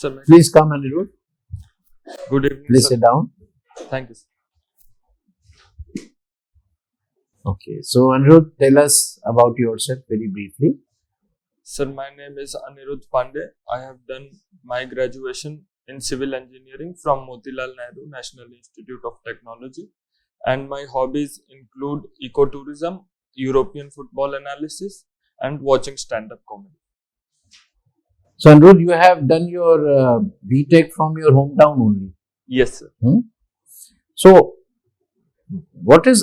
Sir, Please come, Anirudha. good evening, Please sir. sit down. Thank you, sir. Okay. So, Anirudha, tell us about yourself very briefly. Sir, my name is Anirudha Pandey. I have done my graduation in civil engineering from Motilal Nehru National Institute of Technology, and my hobbies include ecotourism, European football analysis, and watching stand-up comedy. So, Anirudha, you have done your BTech from your hometown only. Yes, sir. So, what is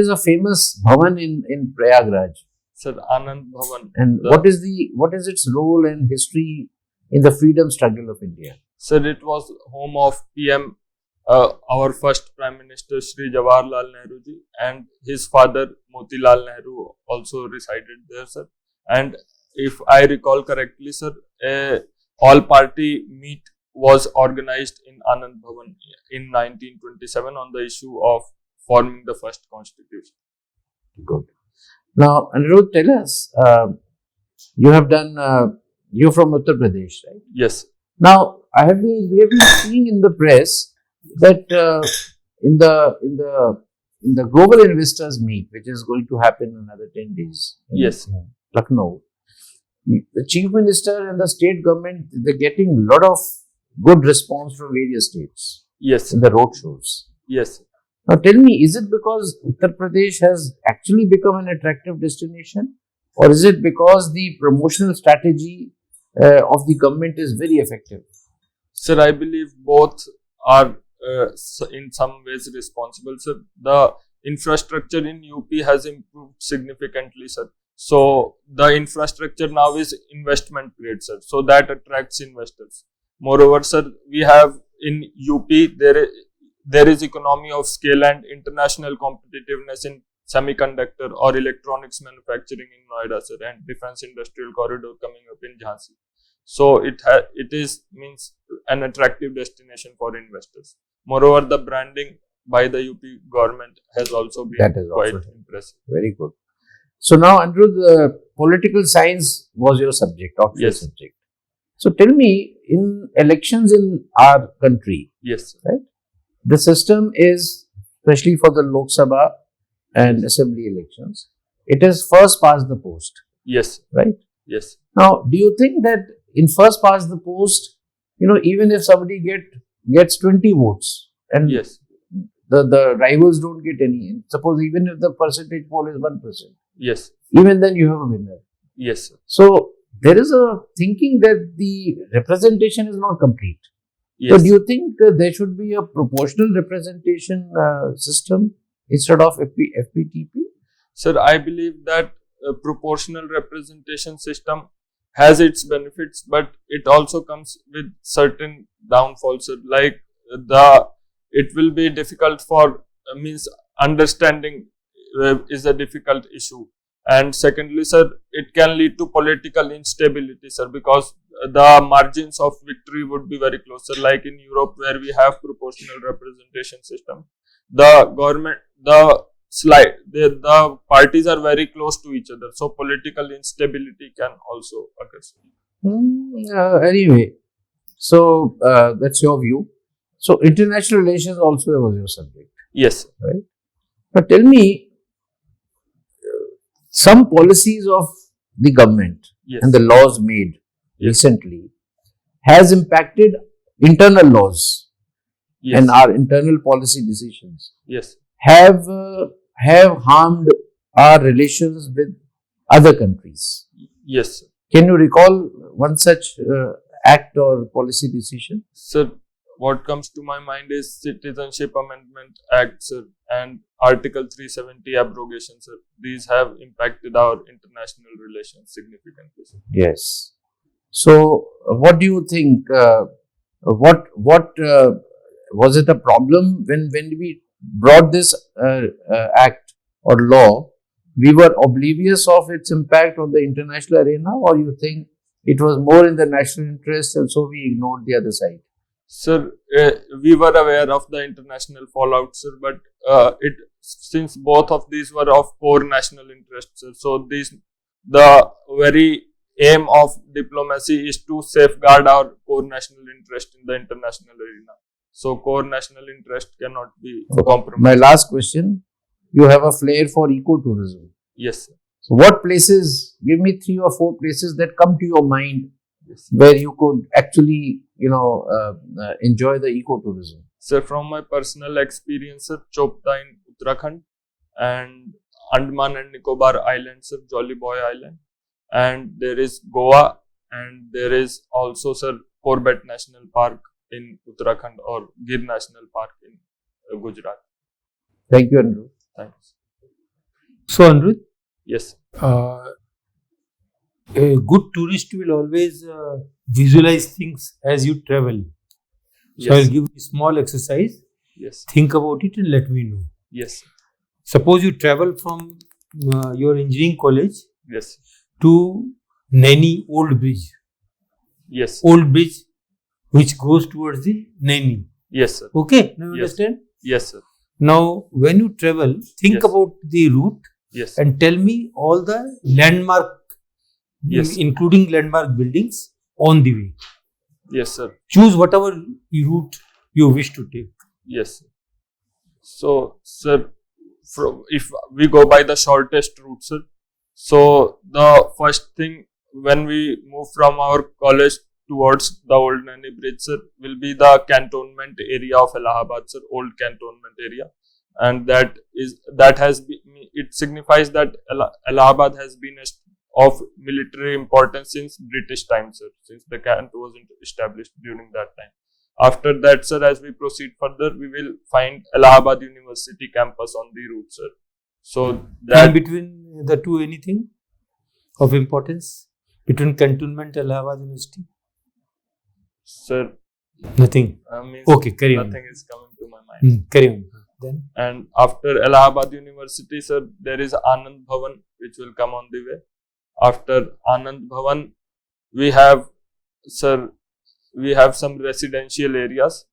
a famous bhavan in Prayagraj, Sir, Anand Bhavan. and what is its role and history in the freedom struggle of India? Sir, it was home of PM, our first Prime Minister Shri Jawaharlal Nehru ji, and his father Motilal Nehru also resided there, sir. And if I recall correctly, sir, a all-party meet was organized in Anand Bhavan in 1927 on the issue of forming the first constitution. Good. Now, Anirudha, tell us, you have done, you're from Uttar Pradesh, right? Yes. Now, we have been seeing in the press that in the global investors meet, which is going to happen in another 10 days in Yes. Lucknow, the chief minister and the state government, they're getting a lot of good response from various states Yes. in the road shows. Yes. Now, tell me, is it because Uttar Pradesh has actually become an attractive destination, or is it because the promotional strategy of the government is very effective? Sir, I believe both are in some ways responsible, sir. The infrastructure in UP has improved significantly, sir. So, the infrastructure now is investment grade, sir. So, that attracts investors. Moreover, sir, we have in UP, there is economy of scale and international competitiveness in semiconductor or electronics manufacturing in Noida, sir, and defense industrial corridor coming up in Jhansi. So it means an attractive destination for investors. Moreover, the branding by the UP government has also been quite impressive. Very good. So now, Anirudha, political science was your subject, optional Yes. subject. So tell me, in elections in our country, Yes, sir. right? The system is, especially for the Lok Sabha and Assembly elections, it is first past the post, Yes, right? yes, Now, do you think that in first past the post, even if somebody gets 20 votes and yes, the rivals don't get any, suppose even if the percentage poll is 1%, yes, even then you have a winner. yes, sir. So, there is a thinking that the representation is not complete. Yes. So, do you think there should be a proportional representation system instead of FPTP? Sir, I believe that a proportional representation system has its benefits, but it also comes with certain downfalls, sir. Like it will be difficult for understanding is a difficult issue. And secondly, sir, it can lead to political instability, sir, because the margins of victory would be very close. Sir, like in Europe, where we have proportional representation system, the parties are very close to each other, so political instability can also occur. Anyway, so that's your view. So, international relations also was your subject. Yes, sir. Right? But tell me, some policies of the government Yes. and the laws made Yes. recently has impacted internal laws Yes. and our internal policy decisions Yes. have harmed our relations with other countries. Yes, sir. Can you recall one such act or policy decision? Sir, what comes to my mind is Citizenship Amendment Act, sir, and Article 370 abrogation, sir. These have impacted our international relations significantly, sir. Yes. So, what do you think? What was it a problem when we brought this act or law? We were oblivious of its impact on the international arena, or you think it was more in the national interest and so we ignored the other side? Sir, we were aware of the international fallout, sir, but since both of these were of core national interest, sir, so the very aim of diplomacy is to safeguard our core national interest in the international arena. So core national interest cannot be compromised. My last question, you have a flair for ecotourism. Yes, sir. So what places, give me 3 or 4 places that come to your mind Yes. where you could actually, enjoy the ecotourism. So from my personal experience, sir, Chopta in Uttarakhand and Andaman and Nicobar Islands, sir, Jolly Boy Island, and there is Goa, and there is also, sir, Corbett National Park in Uttarakhand or Gir National Park in Gujarat. Thank you, Anirudha. Thanks. So, Anirudha, Yes. a good tourist will always visualize things as you travel. So, I'll Yes. give you a small exercise. Yes. Think about it and let me know. Yes. Suppose you travel from your engineering college Yes. to Naini Old Bridge. Yes. Old Bridge which goes towards the Naini. Yes, sir. Okay, now you Yes. understand? Yes, sir. Now, when you travel, think Yes. about the route Yes. and tell me all the landmark, Yes. including landmark buildings on the way. Yes, sir. Choose whatever route you wish to take. Yes. So, sir, if we go by the shortest route, sir, so the first thing when we move from our college towards the old Naini Bridge, sir, will be the cantonment area of Allahabad, sir, old cantonment area, and that has been, it signifies that Allahabad has been of military importance since British times, sir, since the cant was established during that time. After that, sir, as we proceed further, we will find Allahabad University campus on the route, sir. So And that between the two, anything of importance? Between cantonment and Allahabad University? sir, Nothing. means Okay, carry on. nothing is coming to my mind. Carry on. Then? And after Allahabad University, sir, there is Anand Bhavan, which will come on the way. After Anand Bhavan, we have, sir, we have some residential areas,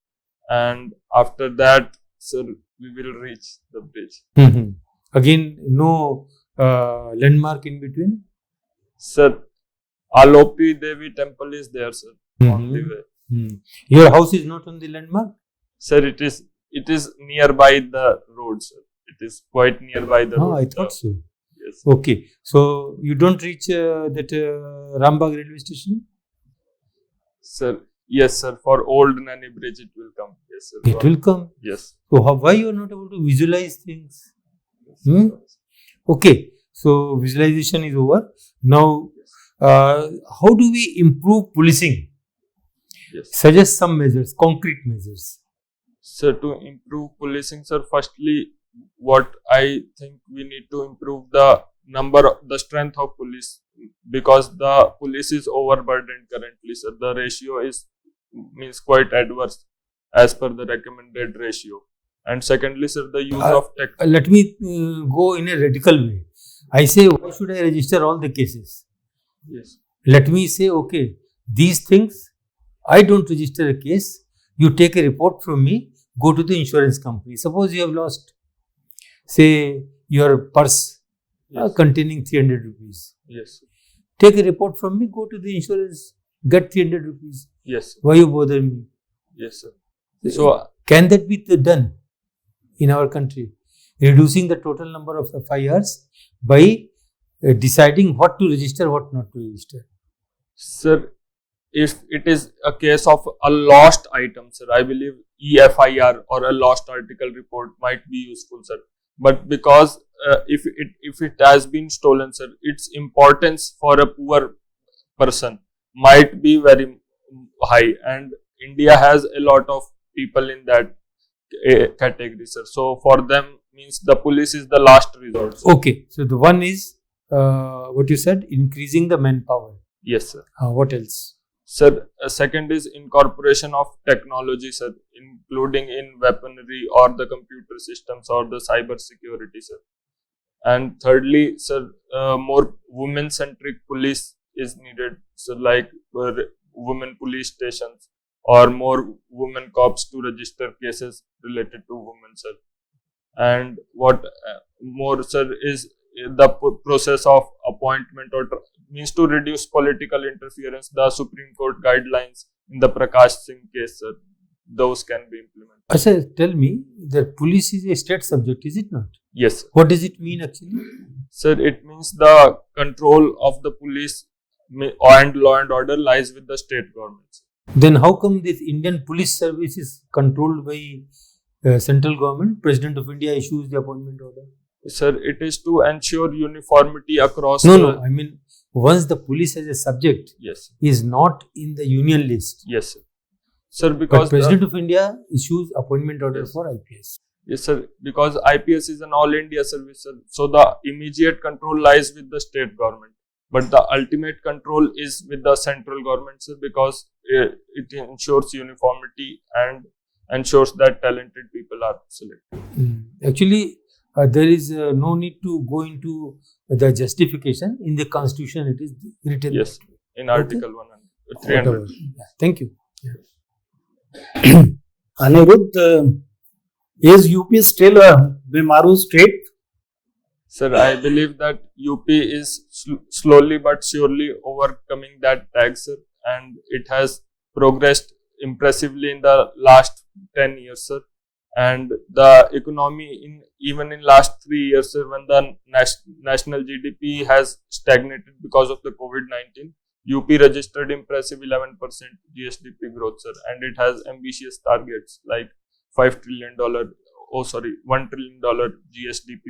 and after that, sir, we will reach the bridge. Again, no landmark in between? Sir, Alopi Devi temple is there, sir, on the way. Your house is not on the landmark? Sir, it is nearby the road, sir. It is quite nearby the road. I thought so. Yes. Okay. So, you don't reach that Rambagh railway station? Sir, yes, sir. For old Naini Bridge, it will come. Yes, sir. It will come. Yes. So, why you are not able to visualize things? Yes. Okay. So, visualization is over. Now, how do we improve policing? Yes. Suggest some measures, concrete measures. Sir, to improve policing, sir, firstly, what I think we need to improve the strength of police, because the police is overburdened currently, sir. The ratio means quite adverse as per the recommended ratio. And secondly, sir, the use of tech. Let me go in a radical way. I say, why should I register all the cases? Yes. Let me say, okay, these things, I don't register a case. You take a report from me, go to the insurance company. Suppose you have lost, say, your purse Yes. containing 300 rupees. Yes. Take a report from me, go to the insurance, get 300 rupees. Yes. Why you bother me? Yes, sir. So, Can that be done in our country? Reducing the total number of FIRs by deciding what to register, what not to register. sir, if it is a case of a lost item, sir, I believe EFIR or a lost article report might be useful, sir. But because if it has been stolen, sir, its importance for a poor person might be very high, and India has a lot of people in that category, sir. So for them, means the police is the last resort, sir. Okay, so the one is what you said, increasing the manpower. Yes, sir. What else? Sir, second is incorporation of technology, sir, including in weaponry or the computer systems or the cyber security, sir. And thirdly, sir, more women-centric police is needed, so like women police stations or more women cops to register cases related to women, sir. And what more, sir, is the process of appointment or means to reduce political interference. The Supreme Court guidelines in the Prakash Singh case, sir, those can be implemented. Sir, tell me, the police is a state subject, is it not? Yes, sir. What does it mean actually? Sir, it means the control of the police and law and order lies with the state governments. Then how come this Indian police service is controlled by central government? President of India issues the appointment order. Sir, it is to ensure uniformity across. No, I mean, once the police as a subject Yes, is not in the union list, yes, sir. Sir, because but President of India issues appointment order Yes. for IPS. yes, sir, because IPS is an all India service, sir. So the immediate control lies with the state government, but the ultimate control is with the central government, sir, because it ensures uniformity and ensures that talented people are selected. Actually, there is no need to go into the justification. In the constitution, it is written. Yes, in Article 100, Whatever. 300. Yeah, thank you. Anirudh, is UP still a Bimaru state? Sir, I believe that UP is slowly but surely overcoming that tag, sir, and it has progressed impressively in the last 10 years, sir. And the economy even in last 3 years, sir, when the national GDP has stagnated because of the COVID-19, UP registered impressive 11% GSDP growth, sir, and it has ambitious targets like $1 trillion GSDP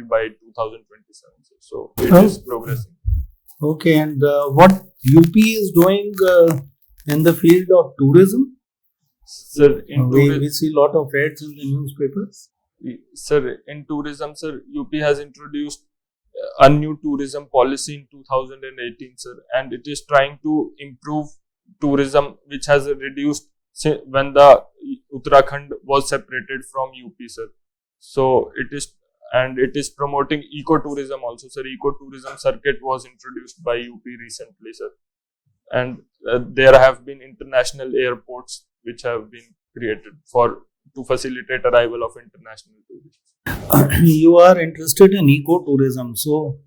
by 2027. Sir. So it is progressing. Okay, and what UP is doing in the field of tourism? Sir, We see a lot of ads in the newspapers. Sir, in tourism, sir, UP has introduced a new tourism policy in 2018, sir, and it is trying to improve tourism, which has reduced when the Uttarakhand was separated from UP, sir. So it is promoting ecotourism also, sir. Ecotourism circuit was introduced by UP recently, sir, and there have been international airports which have been created to facilitate arrival of international tourists. You are interested in ecotourism, so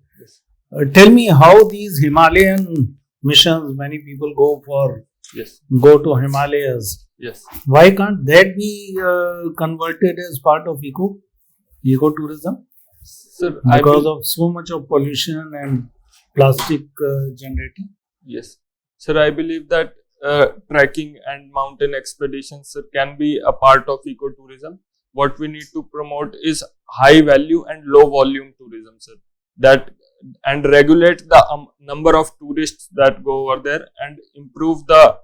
tell me how these Himalayan missions, many people Yes, go to Himalayas. yes. Why can't that be converted as part of ecotourism? Sir, Because of so much of pollution and plastic generating. Yes, sir, I believe that trekking and mountain expeditions, sir, can be a part of ecotourism. What we need to promote is high value and low volume tourism, sir. And regulate the number of tourists that go over there and improve the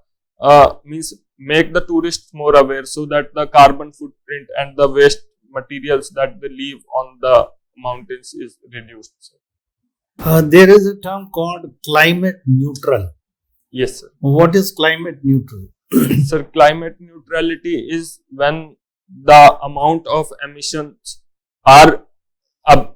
make the tourists more aware, so that the carbon footprint and the waste materials that they leave on the mountains is reduced, sir. There is a term called climate neutral. Yes, sir. What is climate neutral? Sir, climate neutrality is when the amount of emissions are the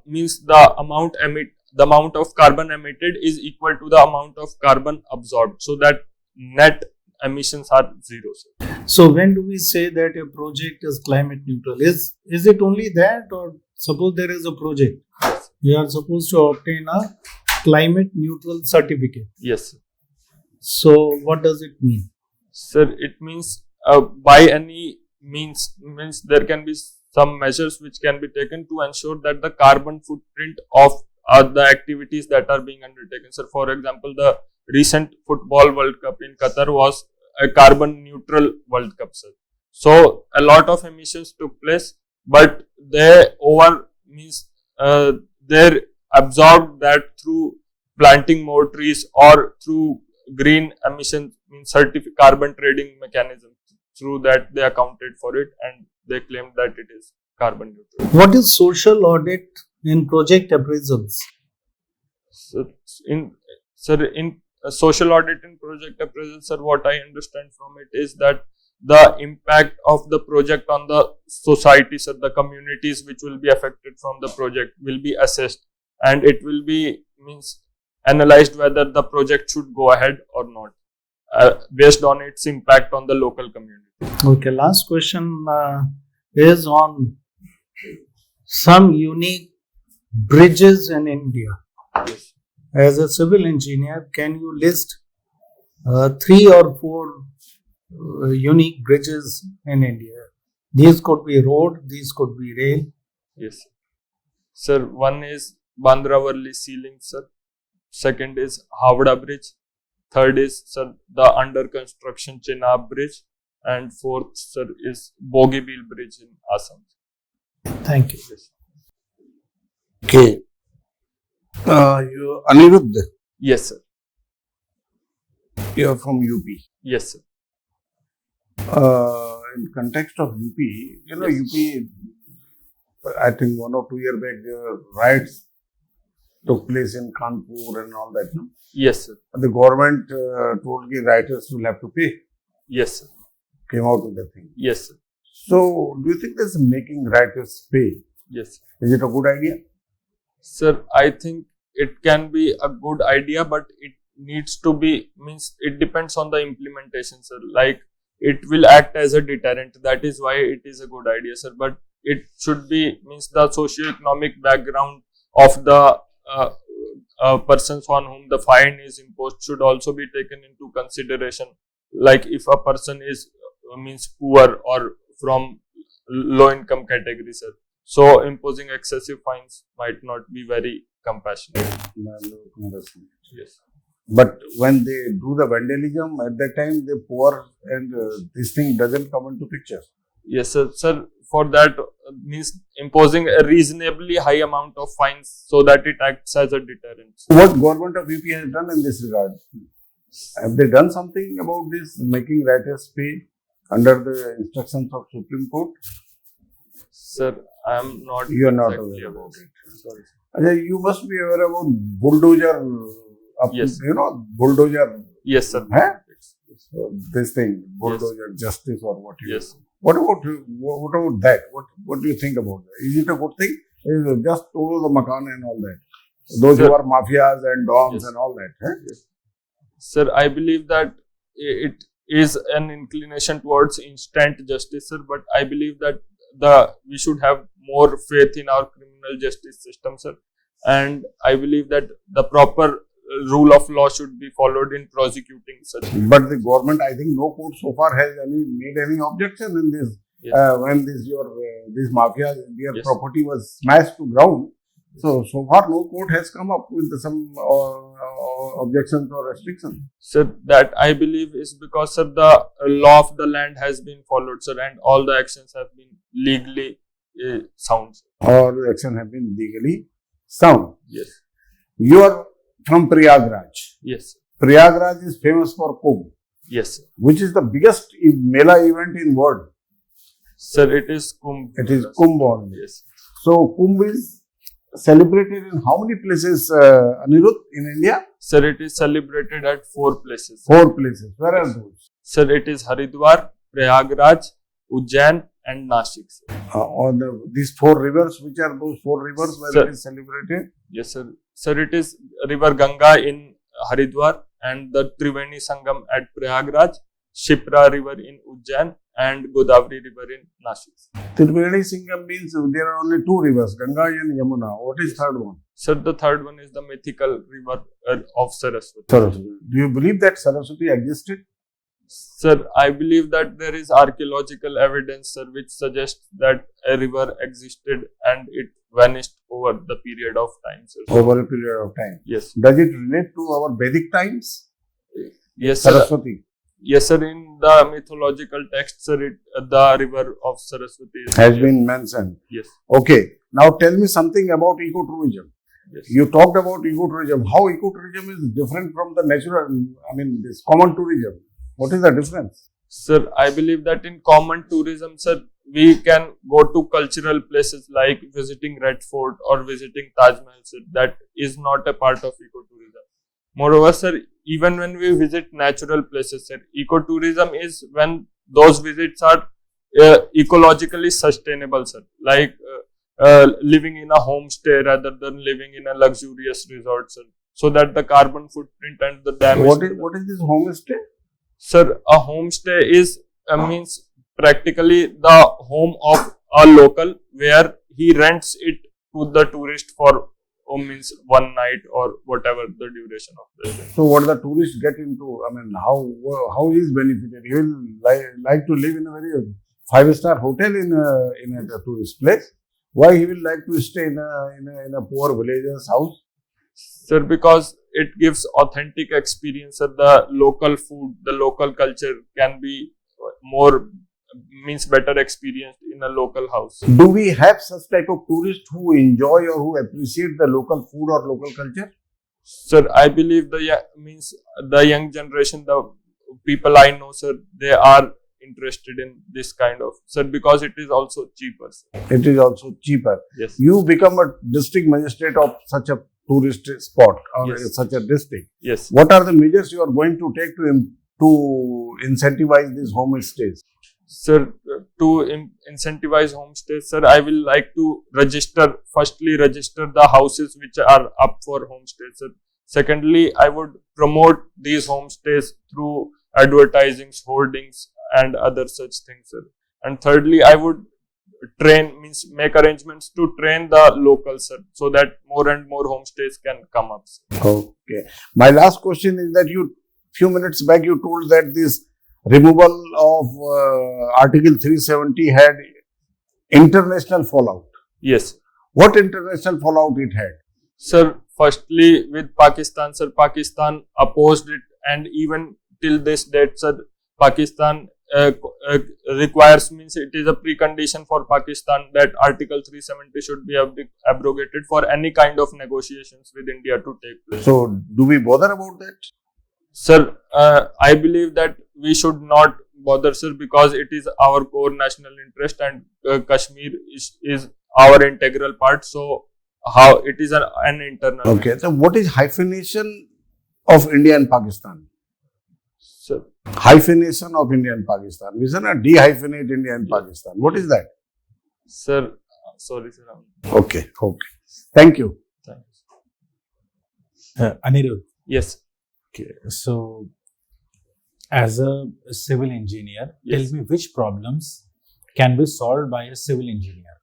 amount of carbon emitted is equal to the amount of carbon absorbed, so that net emissions are zero, sir. So when do we say that a project is climate neutral? Is it only that, or suppose there is a project, you are supposed to obtain a climate neutral certificate. Yes, sir. So what does it mean? Sir, it means by any means there can be some measures which can be taken to ensure that the carbon footprint of the activities that are being undertaken. Sir, for example, the recent football World Cup in Qatar was a carbon neutral World Cup, sir. So a lot of emissions took place, but they absorbed that through planting more trees or through green emission carbon trading mechanism. Through that they accounted for it and they claimed that it is carbon neutral. What is social audit in project appraisals? In social audit in project appraisal, sir, what I understand from it is that the impact of the project on the society, sir, the communities which will be affected from the project will be assessed, and it will be analyzed whether the project should go ahead or not, based on its impact on the local community. Okay, last question is on some unique bridges in India. Yes. As a civil engineer, can you list 3 or 4 unique bridges in India? These could be road, these could be rail. Yes. Sir, one is Bandra-Worli Sea Link, sir. Second is Howrah Bridge. Third is, sir, the under construction Chenab Bridge. And fourth, sir, is Bogibeel Bridge in Assam. Thank you. Yes. Okay. Anirudha, Yes, sir. you are from UP. Yes, sir. In context of UP, UP, I think 1 or 2 years back, riots took place in Kanpur and all that. No? Yes, sir. The government told the rioters will have to pay. Yes, sir. Came out with the thing. Yes, sir. So, do you think this making rioters pay? Yes. Is it a good idea? Sir, I think it can be a good idea, but it needs to be, means it depends on the implementation, sir. Like, it will act as a deterrent. That is why it is a good idea, sir. But it should be, means the socio-economic background of the persons on whom the fine is imposed should also be taken into consideration. Like, if a person is, means poor or from low income category, sir. So, imposing excessive fines might not be very compassionate. Yes. But when they do the vandalism, at that time they pour and this thing doesn't come into picture. Yes, sir. Sir, for that means imposing a reasonably high amount of fines so that it acts as a deterrent. What government of UP has done in this regard? Have they done something about this, making rioters pay under the instructions of Supreme Court? Sir, I am not. You are not exactly aware about it. Sorry. Ajay, you must be aware about bulldozer. Yes. Bulldozer. Yes, sir. Huh? Yes. This thing, bulldozer justice or what you. Yes. What about that? What do you think about that? Is it a good thing? Is it just todo the makan and all that? Those Sir, who are mafias and dons yes. and all that. Huh? Yes. Sir, I believe that it is an inclination towards instant justice, sir. But I believe that we should have more faith in our criminal justice system, sir. And I believe that the proper rule of law should be followed in prosecuting such. But the government, I think, no court so far has made any objection in this. Yes. When this mafia, their Yes. property was smashed to ground. So far no court has come up with some objections or restrictions. Sir, that I believe is because, sir, the law of the land has been followed, sir, and all the actions have been legally sound. Sir. Or the action have been legally sound. Yes. You are from Prayagraj. Yes. Prayagraj is famous for Kumbh, Yes, sir. which is the biggest Mela event in world. Sir, it is Kumbh. It is Kumbh only. Yes. So Kumbh is celebrated in how many places, Anirudh, in India? Sir, it is celebrated at 4 places. 4 places. Where are those? Sir, it is Haridwar, Prayagraj, Ujjain, and Nashik. Sir. On these 4 rivers, which are those 4 rivers where Sir. it is celebrated? Yes, sir. Sir, it is River Ganga in Haridwar and the Triveni Sangam at Prayagraj, Shipra River in Ujjain, and Godavari River in Nashik. Triveni Sangam means there are only 2 rivers, Ganga and Yamuna. What is third one? Sir, the third one is the mythical river of Saraswati. Saraswati. Do you believe that Saraswati existed? Sir, I believe that there is archaeological evidence, sir, which suggests that a river existed and it vanished over the period of time, sir. Over a period of time. Yes. Does it relate to our Vedic times? Yes, sir. Saraswati Yes, sir. In the mythological text, sir, the river of Saraswati has been mentioned. Yes. Okay. Now tell me something about ecotourism. Yes. You talked about ecotourism. How ecotourism is different from the natural, this common tourism. What is the difference? Sir, I believe that in common tourism, sir, we can go to cultural places like visiting Red Fort or visiting Taj Mahal, sir. That is not a part of ecotourism. Moreover, sir, even when we visit natural places, sir, ecotourism is when those visits are ecologically sustainable, sir. Like living in a homestay rather than living in a luxurious resort, sir. So that the carbon footprint and the damage. What is this homestay? Sir, a homestay is means practically the home of a local where he rents it to the tourist for or means one night or whatever the duration of the event. So what the tourists get into, I mean, how he is benefited? He will like to live in a very 5-star hotel in a tourist place. Why he will like to stay in a poor villager's house? Sir, because it gives authentic experience of the local food, the local culture can be more, means better experienced in a local house. Do we have such type of tourists who enjoy or who appreciate the local food or local culture? Sir, I believe the young generation, the people I know, sir, they are interested in this kind of, sir, because it is also cheaper, sir. It is also cheaper. Yes. You become a district magistrate of such a tourist spot or Yes. such a district. Yes. What are the measures you are going to take to incentivize these homestays? Sir, to incentivize homestays, sir, I will like to firstly register the houses which are up for homestays, sir. Secondly, I would promote these homestays through advertising, hoardings and other such things, sir. And thirdly, I would make arrangements to train the locals, sir, so that more and more homestays can come up, sir. Okay. My last question is that few minutes back you told that this removal of Article 370 had international fallout. Yes. What international fallout it had? Sir, firstly with Pakistan, sir, Pakistan opposed it, and even till this date, sir, Pakistan requires, means it is a precondition for Pakistan that Article 370 should be abrogated for any kind of negotiations with India to take place. So, do we bother about that? Sir, I believe that we should not bother, sir, because it is our core national interest, and Kashmir is our integral part. So, how it is an internal. Okay. So, what is hyphenation of India and Pakistan? Sir, Hyphenation of India and Pakistan. We should not dehyphenate India and Pakistan. What is that? sir, sorry, sir. Okay. Okay. Thank you. Thanks. Anirudh, Yes. okay, so as a civil engineer, Yes. tell me which problems can be solved by a civil engineer?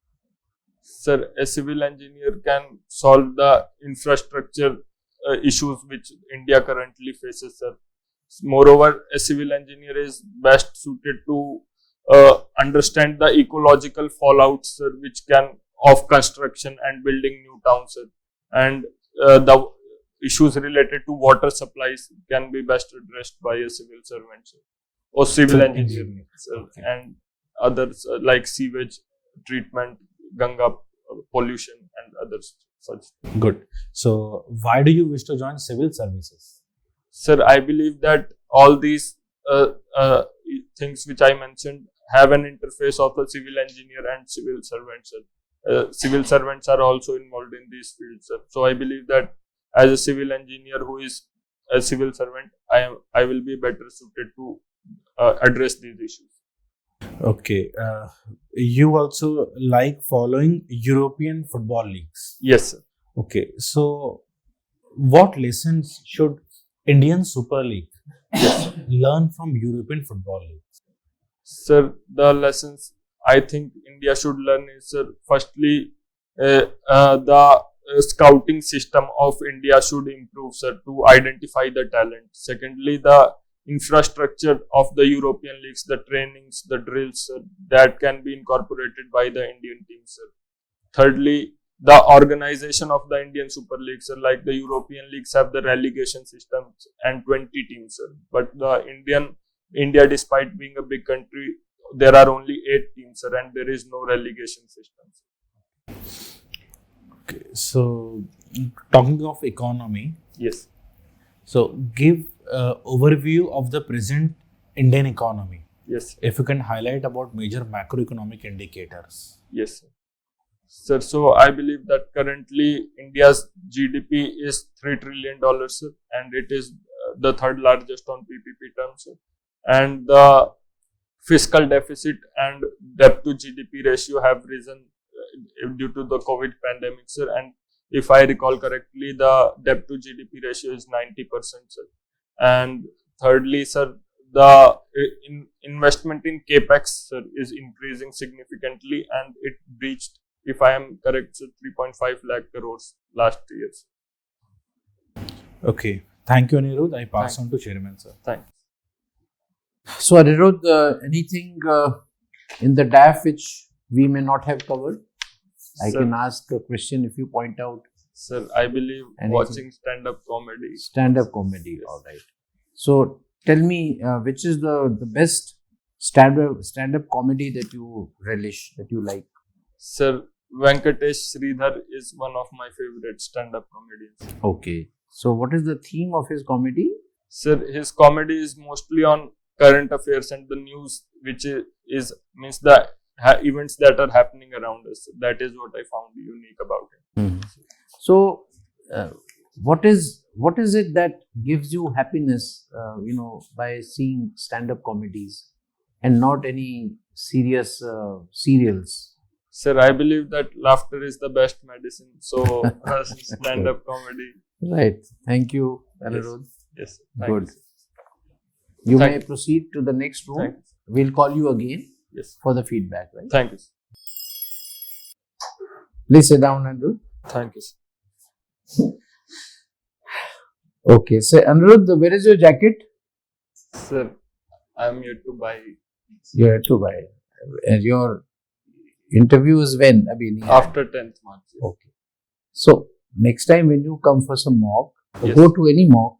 Sir, a civil engineer can solve the infrastructure issues which India currently faces, sir. Moreover, a civil engineer is best suited to understand the ecological fallouts, sir, which can of construction and building new towns, sir. And the issues related to water supplies can be best addressed by a civil servant, sir, or civil engineer, sir. Okay. And others like sewage treatment, Ganga pollution, and others such. Good. So why do you wish to join civil services? Sir, I believe that all these things which I mentioned have an interface of a civil engineer and civil servant, sir. Civil servants are also involved in these fields, sir. So I believe that as a civil engineer who is a civil servant, I will be better suited to address these issues. Okay. You also like following European football leagues. Yes, sir. Okay. So what lessons should Indian Super League learn from European football leagues? Sir, the lessons I think India should learn is, sir, firstly, the scouting system of India should improve, sir, to identify the talent. Secondly, the infrastructure of the European leagues, the trainings, the drills, sir, that can be incorporated by the Indian team, sir. Thirdly, the organization of the Indian Super League, sir, like the European leagues have the relegation systems and 20 teams, sir. But the India, despite being a big country, there are only 8 teams, sir, and there is no relegation system. Okay. So talking of economy, Yes. so give overview of the present Indian economy. Yes. If you can highlight about major macroeconomic indicators. Yes, sir. Sir, so I believe that currently India's GDP is $3 trillion, sir, and it is the third largest on PPP terms, sir. And the fiscal deficit and debt to GDP ratio have risen due to the COVID pandemic, sir. And if I recall correctly, the debt to GDP ratio is 90%, sir. And thirdly, sir, the investment in capex, sir, is increasing significantly, and it reached if I am correct, sir, 3.5 lakh crores last year. Okay. Thank you, Anirudh. I pass Thanks. on to Chairman, sir. Thanks. So, Anirudh, anything in the DAF which we may not have covered? I Sir. can ask a question if you point out. Sir, I believe Anything? watching stand-up comedy. Stand-up comedy, Yes. all right. So, tell me, which is the best stand-up comedy that you relish, that you like? Sir, Venkatesh Sridhar is one of my favorite stand-up comedians. Okay. So, what is the theme of his comedy? Sir, his comedy is mostly on current affairs and the news, which is means the events that are happening around us. That is what I found unique about him. So, what is it that gives you happiness, by seeing stand-up comedies and not any serious serials? Sir, I believe that laughter is the best medicine. So, stand-up comedy. Right. Thank you, Anirudh. Yes. Good. Thanks. You Thank may you. proceed to the next room. Thanks. We'll call you again Yes. for the feedback, right? Thank you. Sir. Please sit down, Anirudh. Thank you. Sir. Okay. So, Anirudh, where is your jacket? Sir, I'm here to buy You have to buy it. And your interview is when? after 10th month. Okay. So, next time when you come for some mock, or Yes. go to any mock,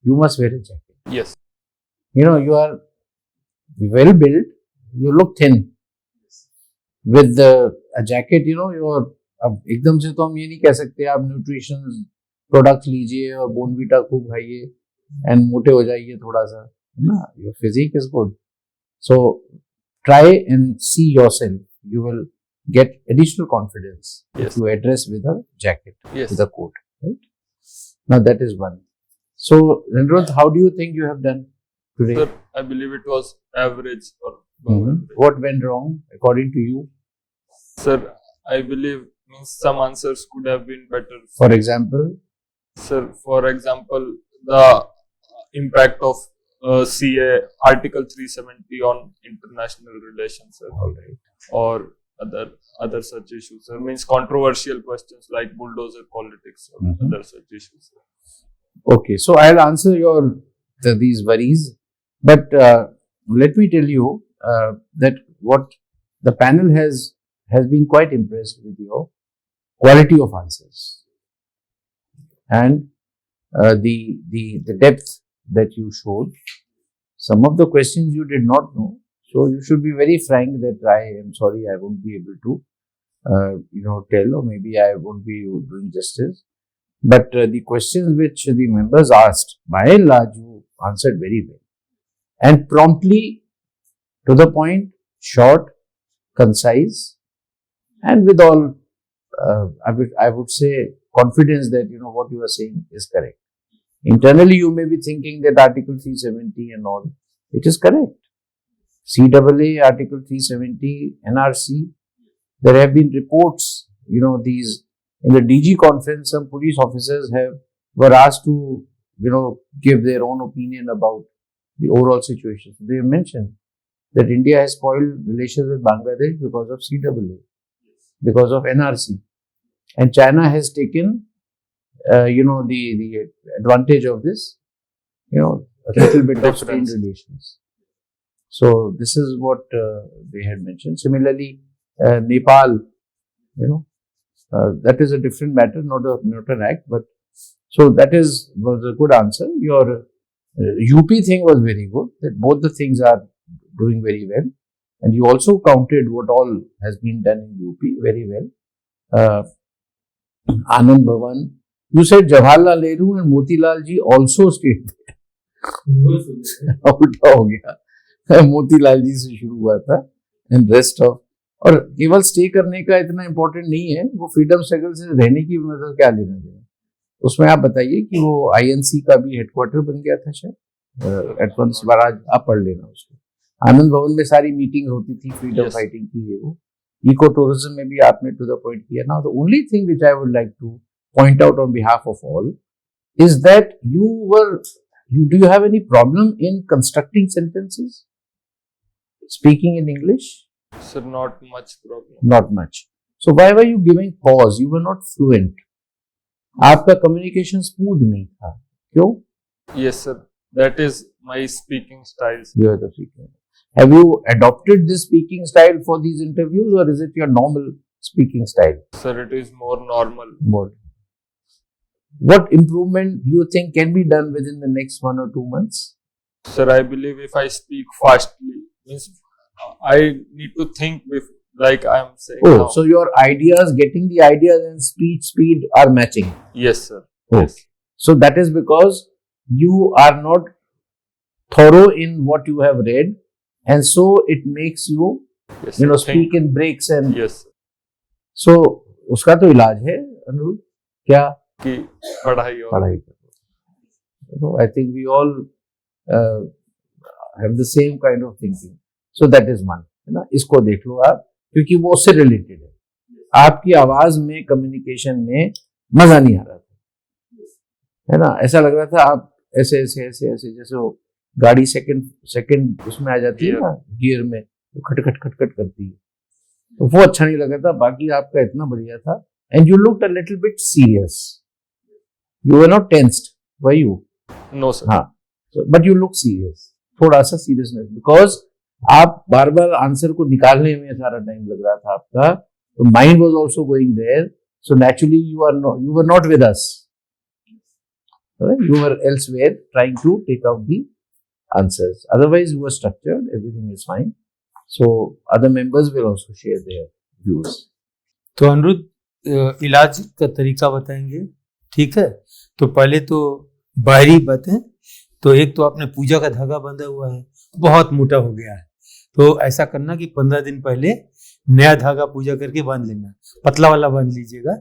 you must wear a jacket. Yes. You are well built, you look thin. With a jacket, you are, अब एकदम से तो हम ये नहीं कह सकते आप न्यूट्रिशन प्रोडक्ट्स लीजिए और बोनवीटा खूब खाइए एंड मोटे हो जाइए थोड़ा सा, है ना? Your physique is good. So, try and see yourself. You will get additional confidence Yes. if you address with a jacket, Yes. with a coat. Right? Now, that is one. So, Anirudh, how do you think you have done today? Sir, I believe it was average or above Mhm. average. What went wrong according to you? Sir, I believe means some answers could have been better. For example, Sir, for example, the impact of CA Article 370 on international relations, sir, all right. or other such issues. Sir, means controversial questions like bulldozer politics or Mhm. other such issues. Sir. Okay, so I'll answer these worries, but let me tell you that what the panel has been quite impressed with your quality of answers and the depth that you showed. Some of the questions you did not know, so you should be very frank that I am sorry, I won't be able to tell, or maybe I won't be doing justice. But the questions which the members asked, by and large, you answered very well and promptly, to the point, short, concise, and with all, I would say, confidence that what you are saying is correct. Internally, you may be thinking that Article 370 and all, it is correct. CAA, Article 370, NRC, there have been reports, these, in the DG conference, some police officers were asked to, give their own opinion about the overall situation. So, they have mentioned that India has spoiled relations with Bangladesh because of CAA, because of NRC. And China has taken, the advantage of this, a little bit of strained relations. So, this is what they had mentioned. Similarly, Nepal, that is a different matter, not an act, but so that was a good answer. Your UP thing was very good, that both the things are doing very well. And you also counted what all has been done in UP very well. Anand Bhavan, you said Jawaharlal Nehru and Motilal ji also stayed there. उल्टा हो गया, मोतीलाल जी से शुरू हुआ था and rest of, और केवल stay करने का इतना इम्पोर्टेंट नहीं है, वो फ्रीडम स्ट्रगल से रहने की मतलब क्या लेना देना. उसमें आप बताइए कि वो INC का भी हेडक्वार्टर बन गया था शायद, एडवांस महाराज आप पढ़ लेना उसको. आनंद भवन में सारी मीटिंग होती थी फ्रीडम फाइटिंग की, ये वो इको टूरिज्म में भी आपने टू द पॉइंट किया. Now the only thing which I would like two point out on behalf of all is that do you have any problem in constructing sentences? Speaking in English? Sir, not much problem. Not much. So why were you giving pause? You were not fluent. आपका communication smooth नहीं था. क्यों? Yes, sir. That is my speaking style. You are the speaker. Have you adopted this speaking style for these interviews, or is it your normal speaking style? Sir, it is more normal. More. What improvement do you think can be done within the next 1 or 2 months? Sir, I believe if I speak fastly, means I need to think with, like I am saying Oh, now. so your ideas, getting the ideas and speed are matching. Yes, sir. Oh. Yes. So that is because you are not thorough in what you have read, and so it makes you, Yes, you know, sir. speak in breaks and. Yes, sir. So उसका तो इलाज है अनुरुद्ध, क्या? कि पढ़ाई और पढ़ाई करो. I think we all have the same kind of thinking. So that is one, है ना. इसको देख लो आप, क्योंकि वो उससे रिलेटेड है. आपकी आवाज में, कम्युनिकेशन में मजा नहीं आ रहा था, है ना. ऐसा लग रहा था आप ऐसे ऐसे ऐसे ऐसे, जैसे वो गाड़ी सेकंड उसमें आ जाती है ना, गियर में, तो खटखट खटखट करती है, तो वो अच्छा नहीं लगा था. बाकी आपका इतना बढ़िया था. And you looked a little bit serious. You were not tensed, were you? No sir. हाँ, बट यू लुक सीरियस. थोड़ा सा सीरियसनेस, बिकॉज आप बार बार आंसर को निकालने में सारा टाइम लग रहा था आपका. तो mind was also going there. So naturally you were not with us. You were elsewhere trying to take out the answers. Otherwise, you were structured. Everything is fine. So other members will also share their views. तो अनुरुद्ध इलाज का तरीका बताएंगे, ठीक है. तो पहले तो बाहरी बातें. तो एक तो आपने पूजा का धागा बांधा हुआ है, बहुत मोटा हो गया है, तो ऐसा करना कि 15 दिन पहले नया धागा पूजा करके बांध लेना. पतला वाला बांध लीजिएगा,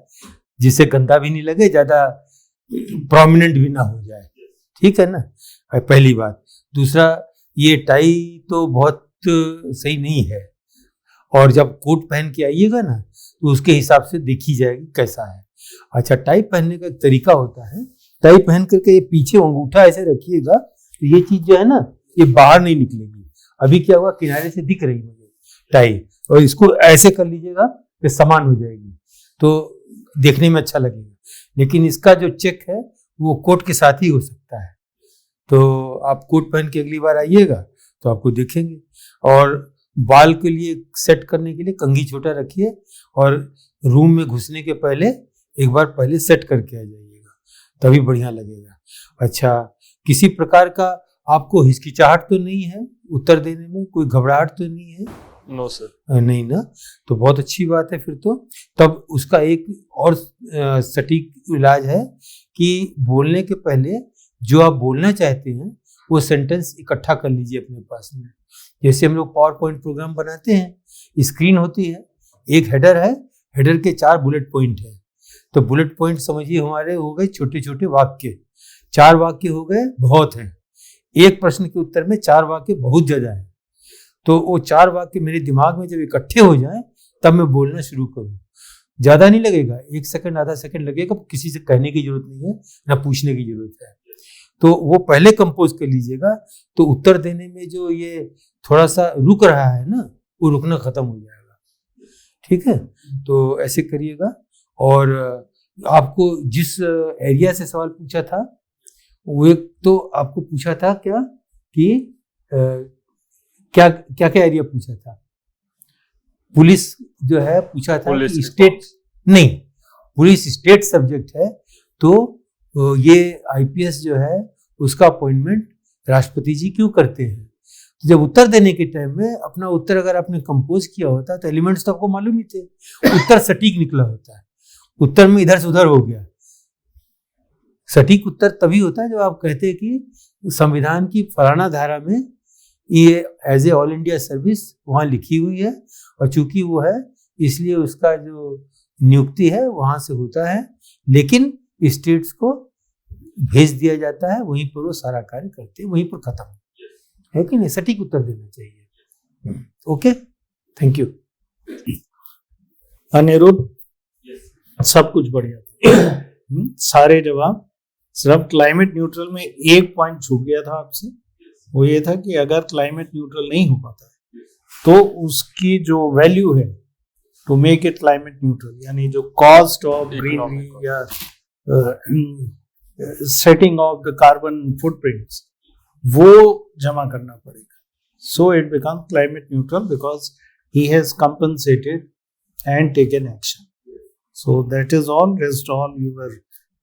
जिससे गंदा भी नहीं लगे, ज्यादा प्रोमिनेंट भी ना हो जाए, ठीक है ना. पहली बात. दूसरा, ये टाई तो बहुत सही नहीं है, और जब कोट पहन के आइएगा ना, तो उसके हिसाब से देखी जाएगी कैसा है. अच्छा, टाई पहनने का एक तरीका होता है. टाई पहन करके ये पीछे अंगूठा ऐसे रखिएगा, तो ये चीज जो है ना, ये बाहर नहीं निकलेगी. अभी क्या हुआ, किनारे से दिख रही मुझे टाई, और इसको ऐसे कर लीजिएगा कि समान हो जाएगी, तो देखने में अच्छा लगेगा. लेकिन इसका जो चेक है वो कोट के साथ ही हो सकता है. तो आप कोट पहन के अगली बार आइएगा तो आपको देखेंगे. और बाल के लिए सेट करने के लिए कंघी छोटा रखिए, और रूम में घुसने के पहले एक बार पहले सेट करके आ जाइएगा, तभी बढ़िया लगेगा. अच्छा, किसी प्रकार का आपको हिचकिचाहट तो नहीं है उत्तर देने में? कोई घबराहट तो नहीं है? No sir. नहीं ना, तो बहुत अच्छी बात है. फिर तो तब उसका एक और सटीक इलाज है कि बोलने के पहले जो आप बोलना चाहते हैं वो सेंटेंस इकट्ठा कर लीजिए अपने पास में. जैसे हम लोग पावर पॉइंट प्रोग्राम बनाते हैं, स्क्रीन होती है, एक हेडर है, हेडर के 4 बुलेट पॉइंट है. तो बुलेट पॉइंट समझिए हमारे हो गए छोटे छोटे वाक्य. 4 वाक्य हो गए, बहुत है. एक प्रश्न के उत्तर में 4 वाक्य बहुत ज्यादा है. तो वो 4 वाक्य मेरे दिमाग में जब इकट्ठे हो जाएं, तब मैं बोलना शुरू करूं. ज्यादा नहीं लगेगा, 1 सेकंड आधा सेकंड लगेगा. किसी से कहने की जरूरत नहीं है, ना पूछने की जरूरत है. तो वो पहले कंपोज कर लीजिएगा, तो उत्तर देने में जो ये थोड़ा सा रुक रहा है ना, वो रुकना खत्म हो जाएगा. ठीक है, तो ऐसे करिएगा. और आपको जिस एरिया से सवाल पूछा था, वो एक तो आपको पूछा था क्या कि क्या क्या एरिया पूछा था? पुलिस जो है पूछा था कि स्टेट नहीं, पुलिस स्टेट सब्जेक्ट है, तो ये आईपीएस जो है उसका अपॉइंटमेंट राष्ट्रपति जी क्यों करते हैं? तो जब उत्तर देने के टाइम में अपना उत्तर अगर आपने कंपोज किया होता तो एलिमेंट्स तो आपको मालूम ही थे, उत्तर सटीक निकला होता है. उत्तर में इधर से उधर हो गया. सटीक उत्तर तभी होता है जब आप कहते हैं कि संविधान की फलाना धारा में ये as a all India service वहाँ लिखी हुई है, और चूंकि वो है इसलिए उसका जो नियुक्ति है वहाँ से होता है, लेकिन स्टेट्स को भेज दिया जाता है, वहीं पर वो सारा कार्य करते हैं, वहीं पर खत्म है कि नहीं. सटीक उत्तर देना चाहिए. Okay, thank you. अनिरुद्ध, सब कुछ बढ़िया था. सारे जवाब. सिर्फ क्लाइमेट न्यूट्रल में एक पॉइंट छूट गया था आपसे, वो ये था कि अगर क्लाइमेट न्यूट्रल नहीं हो पाता है तो उसकी जो वैल्यू है to make it climate neutral. यानी जो cost of Economic greenery या setting of the carbon footprints वो जमा करना पड़ेगा. So it becomes climate neutral because he has compensated and taken action. So that is all. Rest all you were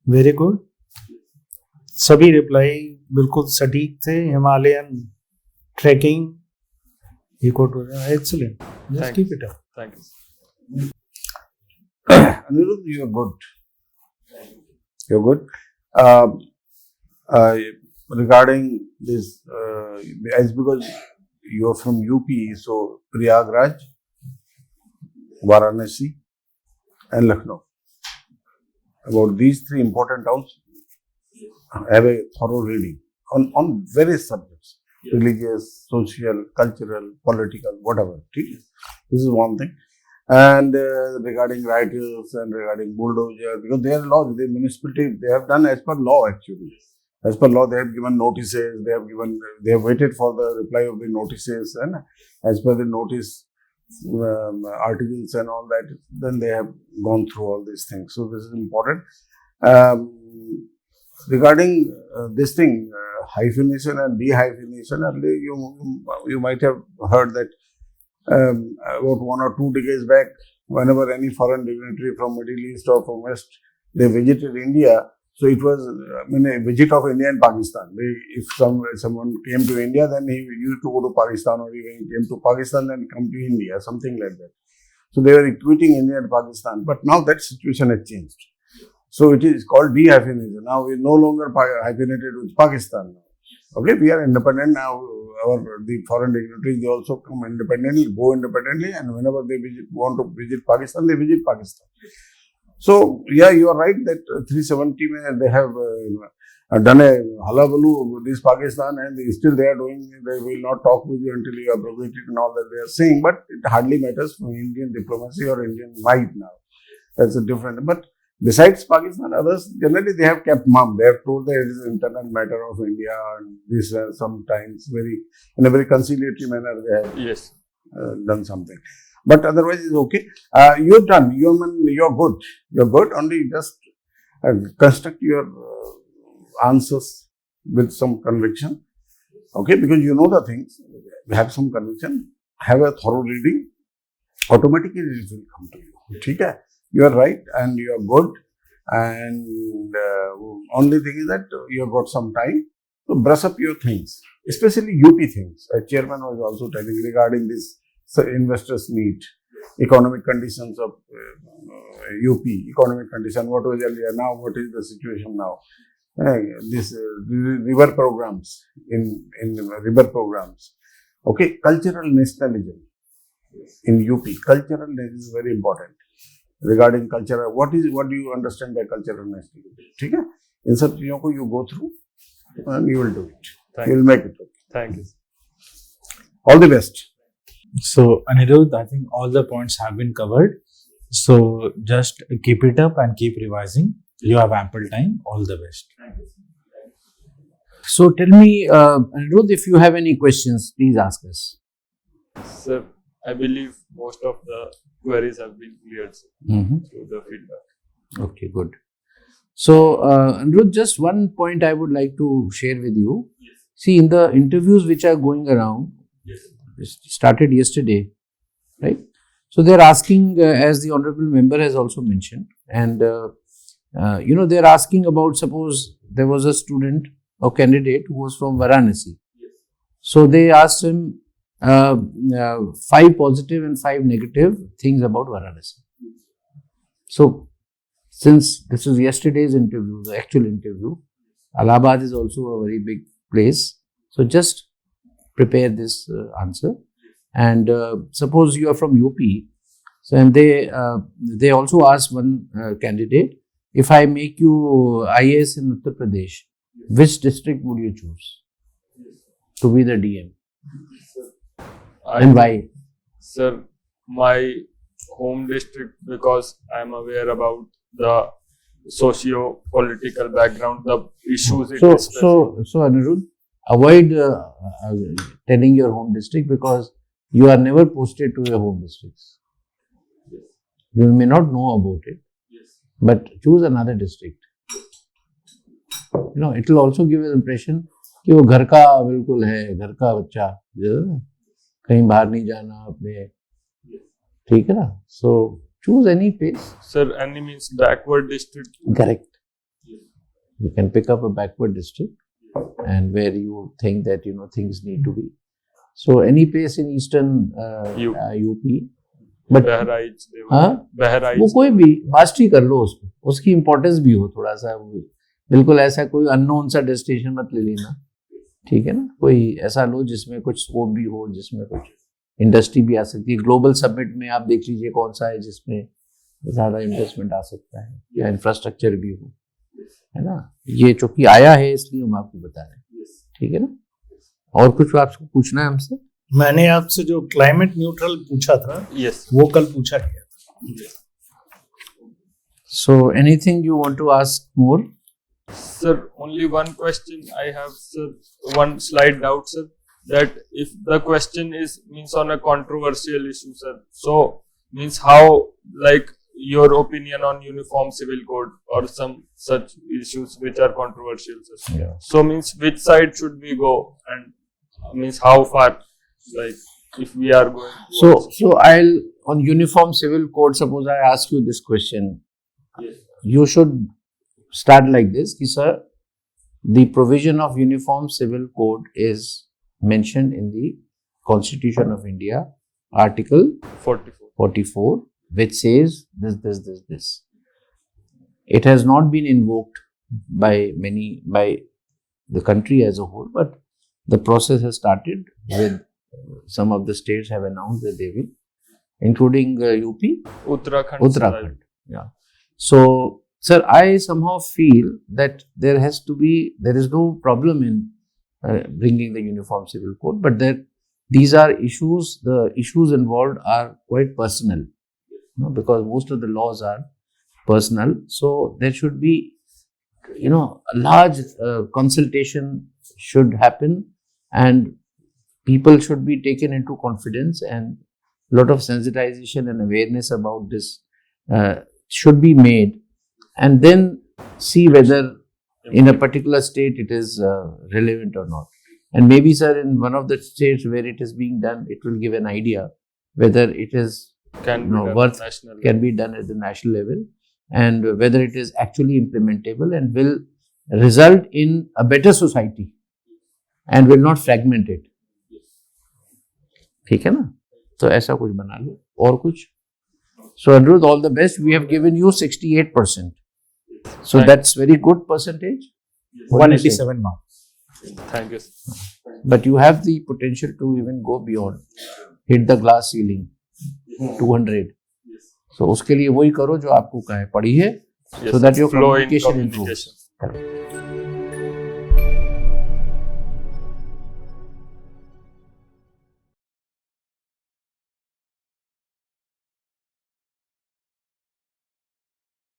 very good. सभी reply बिल्कुल सटीक थे. Himalayan trekking eco tourism excellent. Just Thank keep it up. Thank you. Anirudh, you are good. You're good. Regarding this, as because you are from UP, so Prayagraj, Varanasi, and Lucknow. About these three important towns, have a thorough reading on various subjects: religious, social, cultural, political, whatever. This is one thing. And regarding writers and regarding bulldozer, because they are laws, the municipality, they have done as per law actually. As per law, they have given notices, they have waited for the reply of the notices, and as per the notice articles and all that, then they have gone through all these things. So this is important. Regarding this thing, hyphenation and dehyphenation, you might have heard that about 1 or 2 decades back, whenever any foreign dignitary from Middle East or from West, they visited India. So it was a visit of India and Pakistan. If someone came to India, then he used to go to Pakistan, or when he came to Pakistan, then come to India, something like that. So they were equating India and Pakistan. But now that situation has changed. So it is called dehyphenation. Now we are no longer hyphenated with Pakistan. Okay, we are independent now. The foreign dignitaries, they also come independently, go independently, and whenever they want to visit Pakistan, they visit Pakistan. So, yeah, you are right that 370 they have done a halabaloo with this Pakistan, and still they are doing, they will not talk with you until you approve it and all that they are saying, but it hardly matters for Indian diplomacy or Indian might now. That's a different, but besides Pakistan, others, generally they have kept mum. They have told that it is an internal matter of India, and this sometimes in a very conciliatory manner they have done something. But otherwise, it's okay. You're done. You're good. You're good. Only just construct your answers with some conviction. Okay, because you know the things. Have some conviction. Have a thorough reading. Automatically, it will come to you. Okay? You are right and you are good. And only thing is that you have got some time to brush up your things, especially UP things. A chairman was also telling regarding this. So investors need economic conditions of UP, economic condition, what was earlier, now what is the situation now. This river programs, in river programs. Okay, cultural nationalism in UP. Cultural is very important. Regarding culture, what do you understand by cultural nationalism? Okay? In such things you go through and you will do it. You will make it. Okay. Thank you. All the best. So, Anirudh, I think all the points have been covered. So, just keep it up and keep revising. You have ample time. All the best. So, tell me, Anirudh, if you have any questions, please ask us. Sir, I believe most of the queries have been cleared through the feedback. Okay, good. So, Anirudh, just one point I would like to share with you. Yes. See, in the interviews which are going around, started yesterday, right? So they're asking, as the honorable member has also mentioned, and they're asking about, suppose there was a student or candidate who was from Varanasi. Yes. So they asked him 5 positive and 5 negative things about Varanasi. So since this is yesterday's interview, the actual interview, Allahabad is also a very big place. So just prepare this answer, and suppose you are from UP, so and they also asked one candidate, if I make you IAS in Uttar Pradesh, which district would you choose to be the DM, and why? Sir, my home district, because I am aware about the socio-political background, the issues it is facing. So Anirudh, avoid telling your home district, because you are never posted to your home districts. You may not know about it, but choose another district. You know, it will also give an impression कि वो घर का बिल्कुल है, घर का बच्चा, कहीं बाहर नहीं जाना अपने, ठीक है ना? So choose any place. Sir, any means backward district. Correct. You can pick up a backward district and where you think that you know things need to be. So any place in eastern UP. But Bahraich, हाँ, बहराइच, वो कोई भी mastery कर लो उसको, उसकी importance भी हो थोड़ा सा, वो बिल्कुल ऐसा कोई अननोन सा डेस्टिनेशन मत ले लेना, ठीक है ना? कोई ऐसा लो जिसमें कुछ स्कोप भी हो, जिसमें कुछ इंडस्ट्री भी आ सकती है. ग्लोबल समिट में आप देख लीजिए कौन सा है जिसमें ज़्यादा इन्वेस्टमेंट आ सकता है या इंफ्रास्ट्रक्चर भी हो, है ना? ये चूंकि आया है इसलिए हम आपको बता रहे हैं, ठीक है ना? और कुछ आपको पूछना है हमसे? मैंने आपसे जो क्लाइमेट न्यूट्रल पूछा था, yes, वो कल पूछा गया था. So anything you want to ask more? sir. Only one question I have, sir. One slight doubt, sir. That if the question is means on a controversial issue, sir. So means how, like your opinion on uniform civil code or some such issues which are controversial, sir. Yeah. So means which side should we go, and means how far, like if we are going. So I'll on uniform civil code. Suppose I ask you this question. Yes. You should start like this, कि sir, the provision of uniform civil code is mentioned in the Constitution of India, Article 44, which says this. It has not been invoked by the country as a whole, but the process has started with some of the states have announced that they will, including UP, Uttarakhand. Yeah. So, sir, I somehow feel that there is no problem in bringing the uniform civil code, but that these are issues. The issues involved are quite personal, you know, because most of the laws are personal. So there should be, you know, a large consultation should happen, and people should be taken into confidence, and a lot of sensitization and awareness about this should be made, and then see whether in a particular state it is relevant or not. And maybe, sir, in one of the states where it is being done, it will give an idea whether it is can be done at the national level, and whether it is actually implementable and will result in a better society and will not fragment it. ठीक है ना? तो ऐसा कुछ बना लो. और कुछ? So Anirudha, all the best. We have given you 68%. So that's very good percentage. 187 marks. Thank you, sir. But you have the potential to even go beyond, hit the glass ceiling, 200. So उसके लिए वही करो जो आपको कहा है, पढ़िए, so that your communication improves.